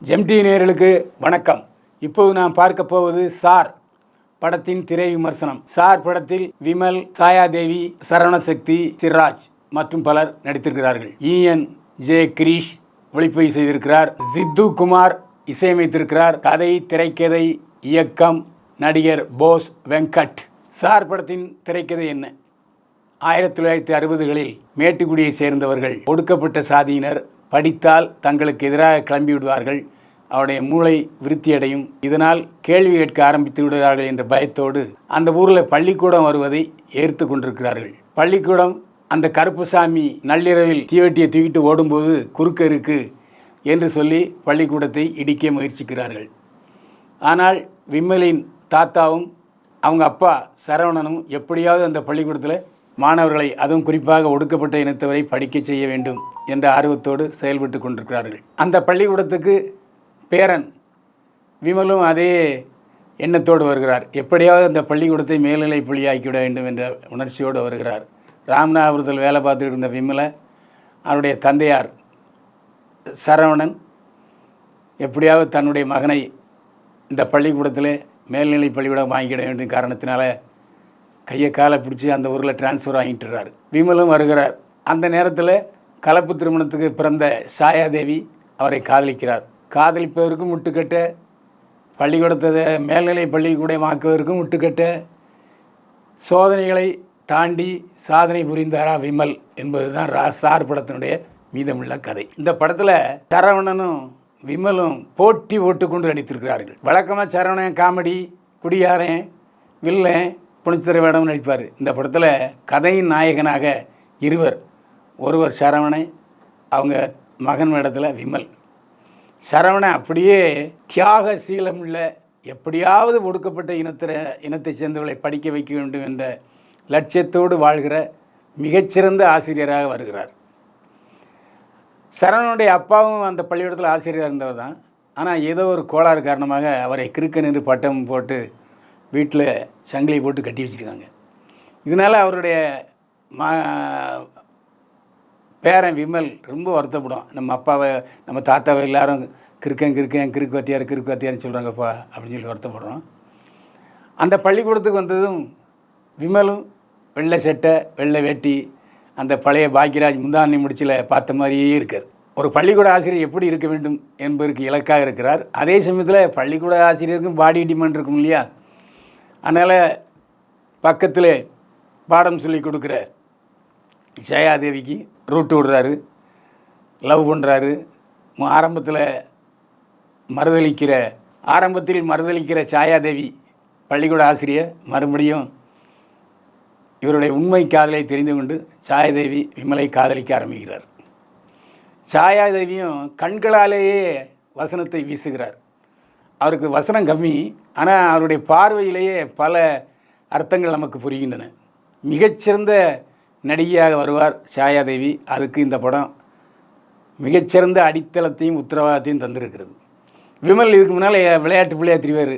ஜெம்டி நேயர்களுக்கு வணக்கம். இப்போது நாம் பார்க்க போவது சார் படத்தின் திரை விமர்சனம். சார் படத்தில் விமல், சாயாதேவி, சரவணசக்தி, சிராஜ் மற்றும் பலர் நடித்திருக்கிறார்கள். ஈஎன் ஜே கிரீஷ் ஒளிப்பதிவு செய்திருக்கிறார். சித்து குமார் இசையமைத்திருக்கிறார். கதை, திரைக்கதை, இயக்கம் நடிகர் போஸ் வெங்கட். சார் படத்தின் திரைக்கதை என்ன? 1960களில் மேட்டுக்குடியை சேர்ந்தவர்கள் ஒடுக்கப்பட்ட சாதியினர் படித்தால் தங்களுக்கு எதிராக கிளம்பி விடுவார்கள், அவருடைய மூளை விருத்தியடையும், இதனால் கேள்வி கேட்க ஆரம்பித்து விடுவார்கள் என்ற பயத்தோடு அந்த ஊரில் பள்ளிக்கூடம் வருவதை ஏற்று கொண்டிருக்கிறார்கள். பள்ளிக்கூடம் அந்த கருப்புசாமி நள்ளிரவில் தீவெட்டியை தூக்கிட்டு ஓடும்போது குறுக்க இருக்கு என்று சொல்லி பள்ளிக்கூடத்தை இடிக்க முயற்சிக்கிறார்கள். ஆனால் விமலின் தாத்தாவும் அவங்க அப்பா சரவணனும் எப்படியாவது அந்த பள்ளிக்கூடத்தில் மாணவர்களை, அதுவும் குறிப்பாக ஒடுக்கப்பட்ட இனத்தவரை படிக்க செய்ய வேண்டும் என்ற ஆர்வத்தோடு செயல்பட்டு கொண்டிருக்கிறார்கள். அந்த பள்ளிக்கூடத்துக்கு பேரன் விமலும் அதே எண்ணத்தோடு வருகிறார். எப்படியாவது அந்த பள்ளிக்கூடத்தை மேல்நிலை பள்ளியாக்கிவிட வேண்டும் என்ற உணர்ச்சியோடு வருகிறார். ராமநாதபுரத்தில் வேலை பார்த்துட்டு இருந்த விமலை அவருடைய தந்தையார் சரவணன் எப்படியாவது தன்னுடைய மகனை இந்த பள்ளிக்கூடத்தில் மேல்நிலை பள்ளிக்கூடம் வாங்கிட வேண்டிய காரணத்தினால கையை காலை பிடிச்சி அந்த ஊரில் டிரான்ஸ்ஃபர் வாங்கிட்டுறாரு. விமலும் வருகிறார். அந்த நேரத்தில் கலப்பு திருமணத்துக்கு பிறந்த சாயாதேவி அவரை காதலிக்கிறார். காதலிப்பதற்கும் முட்டுக்கட்ட, பள்ளிக்கூடத்தை மேல்நிலை பள்ளிக்கூடம் ஆக்குவதற்கும் முட்டுக்கட்ட, சோதனைகளை தாண்டி சாதனை புரிந்தாரா விமல் என்பது தான் சார் படத்தினுடைய மீதமுள்ள கதை. இந்த படத்தில் சரவணனும் விமலும் போட்டி போட்டுக்கொண்டு நடித்திருக்கிறார்கள். வழக்கமாக சரவணன் காமெடி, குடியாரன், வில்லன், புனிச்சர வேடம் நடிப்பார். இந்த படத்தில் கதையின் நாயகனாக இருவர், ஒருவர் சரவணன், அவங்க மகன் வேடத்தில் விமல். சரவணன் அப்படியே தியாக சீலம் உள்ள, எப்படியாவது ஒடுக்கப்பட்ட இனத்தை சேர்ந்தவர்களை படிக்க வைக்க வேண்டும் என்ற லட்சியத்தோடு வாழ்கிற மிகச்சிறந்த ஆசிரியராக வருகிறார். சரவணனுடைய அப்பாவும் அந்த பள்ளிக்கூடத்தில் ஆசிரியராக இருந்தவர் தான். ஆனால் ஏதோ ஒரு கோளாறு காரணமாக அவரை கிறுக்க நின்று பட்டம் போட்டு வீட்டில் சங்கிலி போட்டு கட்டி வச்சுருக்காங்க. இதனால் அவருடைய பேரன் விமல் ரொம்ப வருத்தப்படும். நம்ம அப்பாவை, நம்ம தாத்தாவை எல்லாரும் கிறுக்கு வாத்தியார்னு சொல்கிறாங்கப்பா அப்படின்னு சொல்லி வருத்தப்படுறோம். அந்த பள்ளிக்கூடத்துக்கு வந்ததும் விமலும் வெள்ளை சட்டை, வெள்ளை வேட்டி, அந்த பழைய பாக்யராஜ் முந்தானி முடிச்சில் பார்த்த மாதிரியே இருக்கார். ஒரு பள்ளிக்கூட ஆசிரியர் எப்படி இருக்க வேண்டும் என்பதற்கு இலக்காக இருக்கிறார். அதே சமயத்தில் பள்ளிக்கூட ஆசிரியருக்கும் பாடி டிமாண்ட் இருக்கும் இல்லையா? அதனால் பக்கத்தில் பாடம் சொல்லி கொடுக்குற ஜெயாதேவிக்கு ரூட்டு விடுறாரு, லவ் பண்ணுறாரு. ஆரம்பத்தில் மறுதளிக்கிற சாயாதேவி பள்ளிக்கூட ஆசிரியர் மறுபடியும் இவருடைய உண்மை காதலை தெரிந்து கொண்டு சாயாதேவி விமலை காதலிக்க ஆரம்பிக்கிறார். சாயாதேவியும் கண்களாலேயே வசனத்தை வீசுகிறார். அவருக்கு வசனம் கம்மி, ஆனால் அவருடைய பார்வையிலேயே பல அர்த்தங்கள் நமக்கு புரிகின்றன. மிகச்சிறந்த நடிகையாக வருவார் சாயாதேவி. அதுக்கு இந்த படம் மிகச்சிறந்த அடித்தளத்தையும் உத்தரவாதத்தையும் தந்திருக்கிறது. விமல் இதுக்கு முன்னால் விளையாட்டு பிள்ளையாக திரிவார்,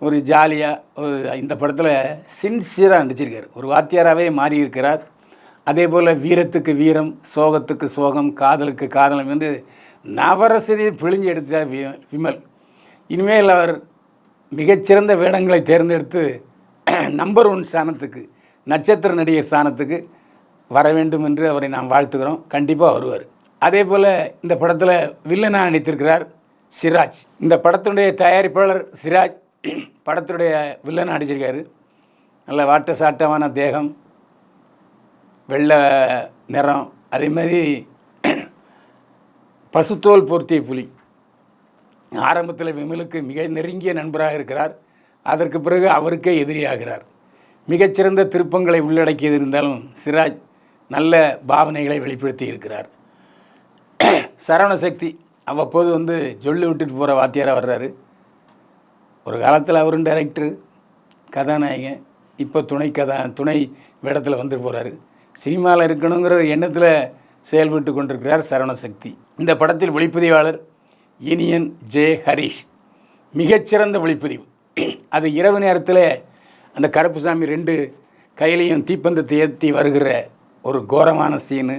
ஒரு ஜாலியாக. இந்த படத்தில் சின்சியராக நடிச்சிருக்கார், ஒரு வாத்தியாராகவே மாறி இருக்கிறார். அதே போல் வீரத்துக்கு வீரம், சோகத்துக்கு சோகம், காதலுக்கு காதலம் என்று நவரசதியை பிழிஞ்சு எடுத்தார் விமல். இனிமேல் அவர் மிகச்சிறந்த வேடங்களை தேர்ந்தெடுத்து நம்பர் 1 ஸ்தானத்துக்கு, நட்சத்திர நடிகர் ஸ்தானத்துக்கு வர வேண்டும் என்று அவரை நாம் வாழ்த்துக்கிறோம். கண்டிப்பாக வருவார். அதே போல் இந்த படத்தில் வில்லனாக நடித்திருக்கிறார் சிராஜ். இந்த படத்தினுடைய தயாரிப்பாளர் சிராஜ் படத்துடைய வில்லனாக நடிச்சிருக்காரு. நல்ல வாட்ட சாட்டமான தேகம், வெள்ளை நிறம், அதே மாதிரி பசுத்தோல் பொருத்திய புலி. ஆரம்பத்தில் விமலுக்கு மிக நெருங்கிய நண்பராக இருக்கிறார். அதற்கு பிறகு அவருக்கே எதிரியாகிறார். மிகச்சிறந்த திருப்பங்களை உள்ளடக்கியது இருந்தாலும் சிராஜ் நல்ல பாவனைகளை வெளிப்படுத்தி இருக்கிறார். சரவணசக்தி அவ்வப்போது ஜொல்லு விட்டுட்டு போகிற வாத்தியாராக வர்றாரு. ஒரு காலத்தில் அவரும் டைரக்டரு, கதாநாயகன், இப்போ துணை வேடத்தில் வந்து போகிறாரு. சினிமாவில் இருக்கணுங்கிற எண்ணத்தில் செயல்பட்டு கொண்டிருக்கிறார் சரவணசக்தி. இந்த படத்தில் ஒளிப்பதிவாளர் இனியன் ஜே ஹரிஷ். மிகச்சிறந்த ஒளிப்பதிவு. அது இரவு நேரத்தில் அந்த கருப்புசாமி 2 கையிலையும் தீப்பந்தத்தை ஏற்றி வருகிற ஒரு கோரமான சீனு,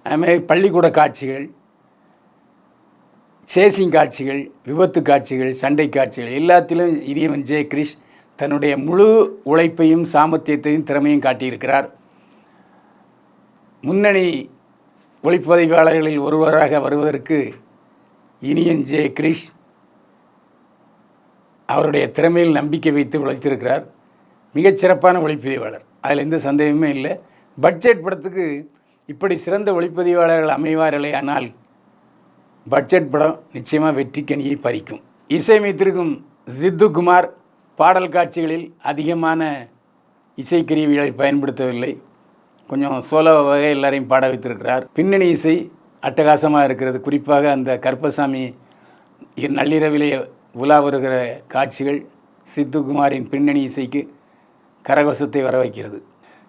அதுமாதிரி பள்ளிக்கூட காட்சிகள், சேசிங் காட்சிகள், விபத்து காட்சிகள், சண்டை காட்சிகள் எல்லாத்திலும் இனியவன் ஜே கிரிஷ் தன்னுடைய முழு உழைப்பையும் சாமர்த்தியத்தையும் திறமையும் காட்டியிருக்கிறார். முன்னணி ஒளிப்பதிவாளர்களில் ஒருவராக வருவதற்கு இனியன் ஜே கிரிஷ் அவருடைய திறமையில் நம்பிக்கை வைத்து உழைத்திருக்கிறார். மிகச்சிறப்பான ஒளிப்பதிவாளர், அதில் எந்த சந்தேகமே இல்லை. பட்ஜெட் படத்துக்கு இப்படி சிறந்த ஒளிப்பதிவாளர்கள் அமைவார்களே, ஆனால் பட்ஜெட் படம் நிச்சயமாக வெற்றிக்கனியை பறிக்கும். இசையமைத்திருக்கும் சித்து குமார் பாடல் காட்சிகளில் அதிகமான இசைக்கருவிகளை பயன்படுத்தவில்லை. கொஞ்சம் சோலோ வகை எல்லாரையும் பாட வைத்திருக்கிறார். பின்னணி இசை அட்டகாசமாக இருக்கிறது. குறிப்பாக அந்த கருப்பசாமி நள்ளிரவிலே உலா வருகிற காட்சிகள் சித்துக்குமாரின் பின்னணி இசைக்கு கரகோஷத்தை வர வைக்கிறது.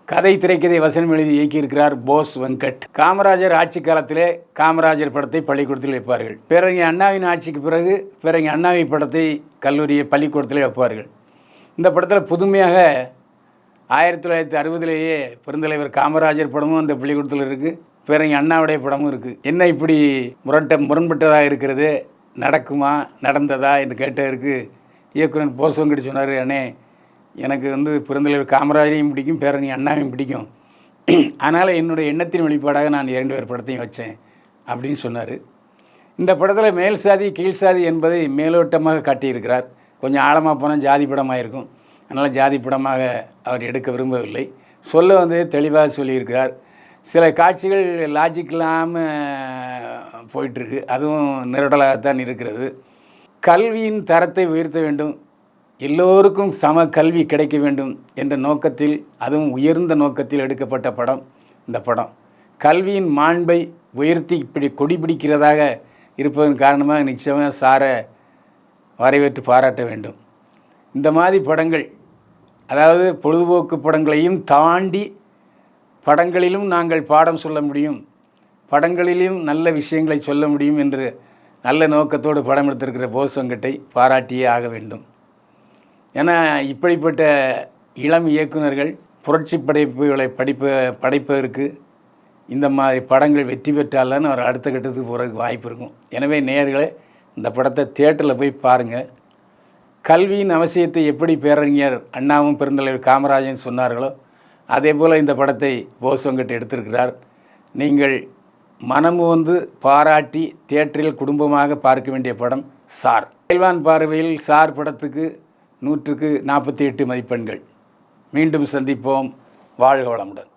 கதை, திரைக்கதை, வசனம் எழுதி இயக்கியிருக்கிறார் போஸ் வெங்கட். காமராஜர் ஆட்சி காலத்திலே காமராஜர் படத்தை பள்ளிக்கூடத்தில் வைப்பார்கள். பிறகு அண்ணாவின் ஆட்சிக்கு பிறகு அண்ணாவி படத்தை பள்ளிக்கூடத்திலே வைப்பார்கள். இந்த படத்தில் புதுமையாக 1960 பெருந்தலைவர் காமராஜர் படமும் அந்த பள்ளிக்கூடத்தில் இருக்குது. பிறகு அண்ணாவுடைய படமும் இருக்குது. என்ன இப்படி முரண்பட்டதாக இருக்கிறது, நடக்குமா, நடந்ததா என்று கேட்டதற்கு இயக்குனர் போஸ் வெங்கட் சொன்னார், அண்ணே எனக்கு பெருந்தலைவர் காமராஜரையும் பிடிக்கும், பேரணி அண்ணாவையும் பிடிக்கும், அதனால் என்னுடைய எண்ணத்தின் வெளிப்பாடாக நான் 2 பேர் படத்தையும் வச்சேன் அப்படின்னு சொன்னார். இந்த படத்தில் மேல் சாதி கீழ் சாதி என்பதை மேலோட்டமாக காட்டியிருக்கிறார். கொஞ்சம் ஆழமாக போனால் ஜாதி படமாக இருக்கும். அதனால் ஜாதி படமாக அவர் எடுக்க விரும்பவில்லை. சொல்ல தெளிவாக சொல்லியிருக்கிறார். சில காட்சிகள் லாஜிக் இல்லாமல் போயிட்டுருக்கு, அதுவும் நிரடலாகத்தான் இருக்கிறது. கல்வியின் தரத்தை உயர்த்த வேண்டும், எல்லோருக்கும் சம கல்வி கிடைக்க வேண்டும் என்ற நோக்கத்தில், அதுவும் உயர்ந்த நோக்கத்தில் எடுக்கப்பட்ட படம் இந்த படம். கல்வியின் மாண்பை உயர்த்தி இப்படி கொடி பிடிக்கிறதாக இருப்பதன் காரணமாக நிச்சயமாக சாரை வரவேற்று பாராட்ட வேண்டும். இந்த மாதிரி படங்கள், அதாவது பொழுதுபோக்கு படங்களையும் தாண்டி படங்களிலும் நாங்கள் பாடம் சொல்ல முடியும், படங்களிலும் நல்ல விஷயங்களை சொல்ல முடியும் என்று நல்ல நோக்கத்தோடு படம் எடுத்திருக்கிற போஸ் வெங்கட்டை பாராட்டியே ஆக வேண்டும். ஏன்னா இப்படிப்பட்ட இளம் இயக்குநர்கள் புரட்சி படைப்புகளை படைப்பதற்கு இந்த மாதிரி படங்கள் வெற்றி பெற்றால்தான் அவர் அடுத்த கட்டத்துக்கு போகிறதுக்கு வாய்ப்பு இருக்கும். எனவே நேயர்களே, இந்த படத்தை தியேட்டரில் போய் பாருங்கள். கல்வியின் அவசியத்தை எப்படி பேரறிஞர் அண்ணாவும் பெருந்தலைவர் காமராஜன் சொன்னார்களோ அதே போல் இந்த படத்தை போஸ் வெங்கட் எடுத்திருக்கிறார். நீங்கள் மனமுவந்து பாராட்டி தியேட்டரில் குடும்பமாக பார்க்க வேண்டிய படம் சார். பைல்வான் பார்வையில் சார் படத்துக்கு 100க்கு 48 மதிப்பெண்கள். மீண்டும் சந்திப்போம். வாழ்க வளமுடன்.